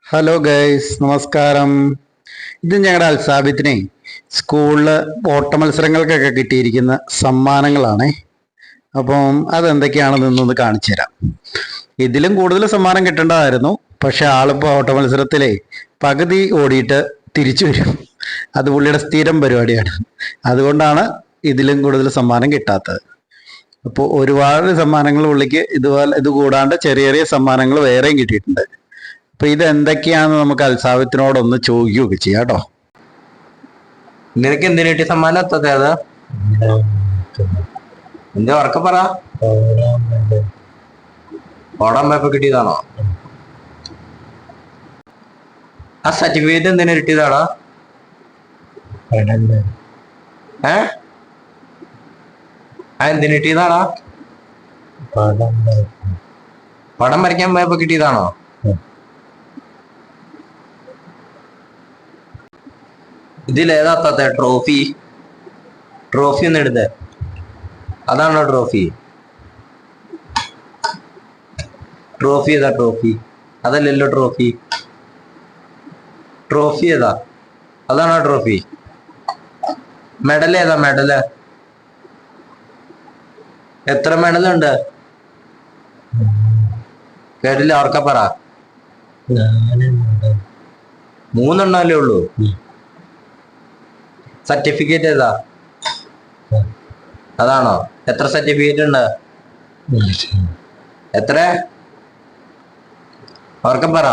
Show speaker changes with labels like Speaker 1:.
Speaker 1: Hello guys, നമസ്കാരം. ഇത് ഞങ്ങളുടെ അൽസാബിത്തിനെ സ്കൂളിൽ ഓട്ട മത്സരങ്ങൾക്കൊക്കെ കിട്ടിയിരിക്കുന്ന സമ്മാനങ്ങളാണേ. അപ്പം അതെന്തൊക്കെയാണെന്നൊന്ന് കാണിച്ചു തരാം. ഇതിലും കൂടുതൽ സമ്മാനം കിട്ടേണ്ടതായിരുന്നു, പക്ഷെ ആളിപ്പോൾ ഓട്ട മത്സരത്തിലെ പകുതി ഓടിയിട്ട് തിരിച്ചു വരും. അത് പുള്ളിയുടെ സ്ഥിരം പരിപാടിയാണ്. അതുകൊണ്ടാണ് ഇതിലും കൂടുതൽ സമ്മാനം കിട്ടാത്തത്. അപ്പോൾ ഒരുപാട് സമ്മാനങ്ങൾ പുള്ളിക്ക് ഇത് കൂടാണ്ട് ചെറിയ ചെറിയ സമ്മാനങ്ങൾ വേറെയും കിട്ടിയിട്ടുണ്ട്. അപ്പൊ ഇത് എന്തൊക്കെയാണെന്ന് നമുക്ക് അൽസാബിത്തിനോടൊന്ന് ചോദിക്കുകയൊക്കെ ചെയ്യാം കേട്ടോ.
Speaker 2: നിനക്ക് എന്തിനു കിട്ടിയ സമ്മാനം എത്തത്തെ അത് എന്റെ ഉറക്കെ പറ. ഓടാൻ പോയപ്പോ കിട്ടിയതാണോ? ആ സർട്ടിഫിക്കറ്റ് എന്തിനു കിട്ടിയതാണോ? ആ എന്തിനു കിട്ടിയതാണോ? പടം വരയ്ക്കാൻ പോയപ്പോ കിട്ടിയതാണോ? ഇതിലേതാത്ത ട്രോഫി? ട്രോഫി ഒന്ന് എടുത്തേ. അതാണോ ട്രോഫി? ട്രോഫി ഏതാ? ട്രോഫി അതല്ലല്ലോ ട്രോഫി. ട്രോഫി ഏതാ? അതാണോ ട്രോഫി? മെഡൽ ഏതാ? മെഡല് എത്ര മെഡലുണ്ട്? കേട്ടില്ല, ഓർക്ക പറ. 3 അല്ലേ ഉള്ളൂ. സർട്ടിഫിക്കറ്റ് ഏതാ? അതാണോ? എത്ര സർട്ടിഫിക്കറ്റ് ഉണ്ട്? എത്ര? ഓർക്ക പറ.